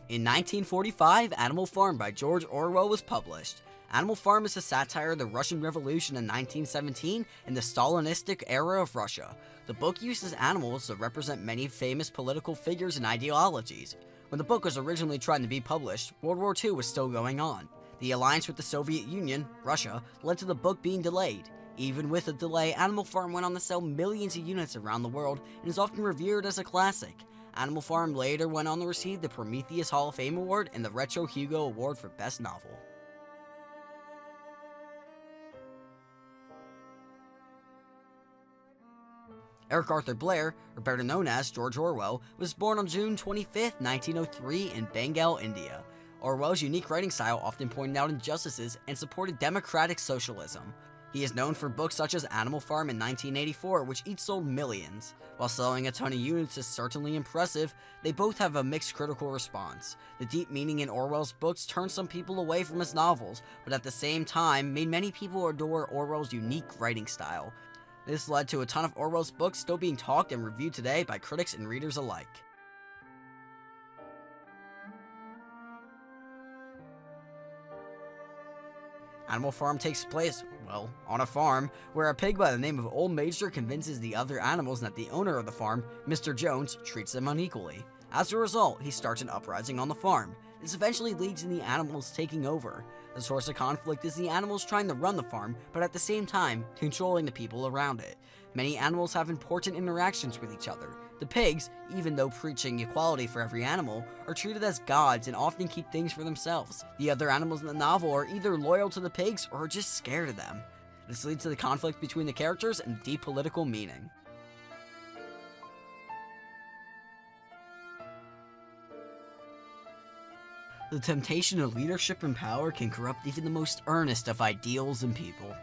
In 1945, Animal Farm by George Orwell was published. Animal Farm is a satire of the Russian Revolution in 1917 and the Stalinistic era of Russia. The book uses animals to represent many famous political figures and ideologies. When the book was originally trying to be published, World War II was still going on. The alliance with the Soviet Union, Russia, led to the book being delayed. Even with the delay, Animal Farm went on to sell millions of units around the world and is often revered as a classic. Animal Farm later went on to receive the Prometheus Hall of Fame Award and the Retro Hugo Award for Best Novel. Eric Arthur Blair, or better known as George Orwell, was born on June 25, 1903 in Bengal, India. Orwell's unique writing style often pointed out injustices and supported democratic socialism. He is known for books such as Animal Farm in 1984, which each sold millions. While selling a ton of units is certainly impressive, they both have a mixed critical response. The deep meaning in Orwell's books turned some people away from his novels, but at the same time made many people adore Orwell's unique writing style. This led to a ton of Orwell's books still being talked and reviewed today by critics and readers alike. Animal Farm takes place, well, on a farm, where a pig by the name of Old Major convinces the other animals that the owner of the farm, Mr. Jones, treats them unequally. As a result, he starts an uprising on the farm. This eventually leads to the animals taking over. The source of conflict is the animals trying to run the farm, but at the same time, controlling the people around it. Many animals have important interactions with each other. The pigs, even though preaching equality for every animal, are treated as gods and often keep things for themselves. The other animals in the novel are either loyal to the pigs or are just scared of them. This leads to the conflict between the characters and deep political meaning. The temptation of leadership and power can corrupt even the most earnest of ideals and people.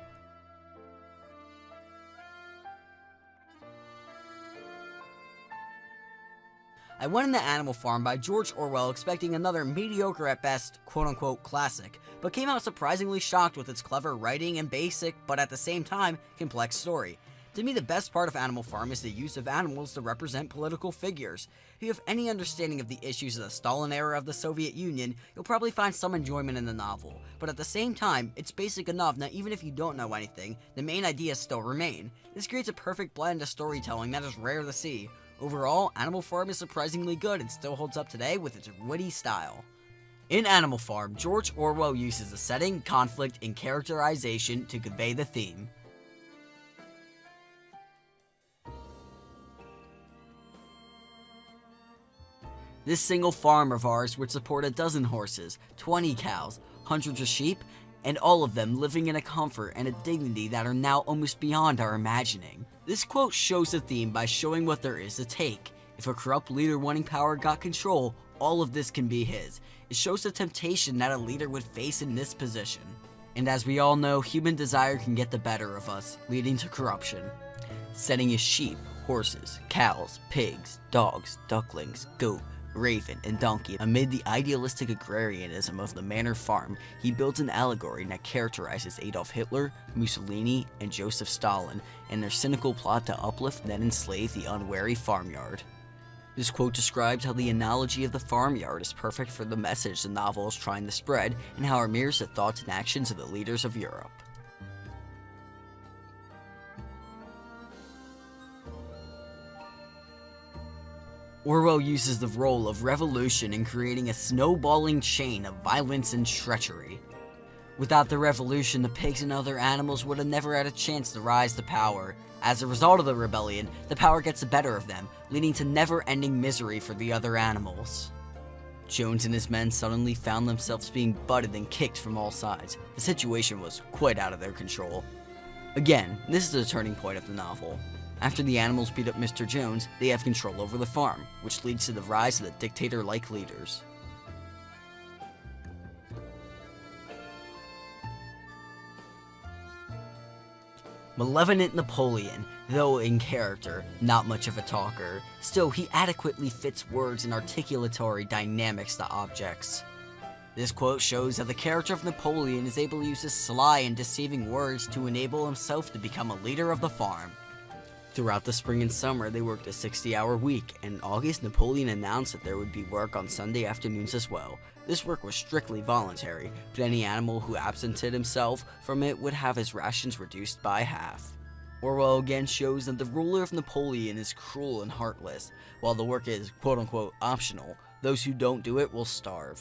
I went into Animal Farm by George Orwell expecting another mediocre at best, quote-unquote classic, but came out surprisingly shocked with its clever writing and basic, but at the same time, complex story. To me, the best part of Animal Farm is the use of animals to represent political figures. If you have any understanding of the issues of the Stalin era of the Soviet Union, you'll probably find some enjoyment in the novel. But at the same time, it's basic enough that even if you don't know anything, the main ideas still remain. This creates a perfect blend of storytelling that is rare to see. Overall, Animal Farm is surprisingly good and still holds up today with its witty style. In Animal Farm, George Orwell uses the setting, conflict, and characterization to convey the theme. This single farm of ours would support a dozen horses, 20 cows, hundreds of sheep, and all of them living in a comfort and a dignity that are now almost beyond our imagining. This quote shows the theme by showing what there is to take. If a corrupt leader wanting power got control, all of this can be his. It shows the temptation that a leader would face in this position. And as we all know, human desire can get the better of us, leading to corruption. Setting his sheep, horses, cows, pigs, dogs, ducklings, goat, raven, and donkey amid the idealistic agrarianism of the manor farm, he builds an allegory that characterizes Adolf Hitler, Mussolini, and Joseph Stalin and their cynical plot to uplift then enslave the unwary farmyard. This quote describes how the analogy of the farmyard is perfect for the message the novel is trying to spread and how it mirrors the thoughts and actions of the leaders of Europe. Orwell uses the role of revolution in creating a snowballing chain of violence and treachery. Without the revolution, the pigs and other animals would have never had a chance to rise to power. As a result of the rebellion, the power gets the better of them, leading to never-ending misery for the other animals. Jones and his men suddenly found themselves being butted and kicked from all sides. The situation was quite out of their control. Again, this is the turning point of the novel. After the animals beat up Mr. Jones, they have control over the farm, which leads to the rise of the dictator-like leaders. Malevolent Napoleon, though in character, not much of a talker, still he adequately fits words and articulatory dynamics to objects. This quote shows that the character of Napoleon is able to use his sly and deceiving words to enable himself to become a leader of the farm. Throughout the spring and summer, they worked a 60-hour week, and in August, Napoleon announced that there would be work on Sunday afternoons as well. This work was strictly voluntary, but any animal who absented himself from it would have his rations reduced by half. Orwell again shows that the ruler of Napoleon is cruel and heartless. While the work is quote-unquote optional, those who don't do it will starve.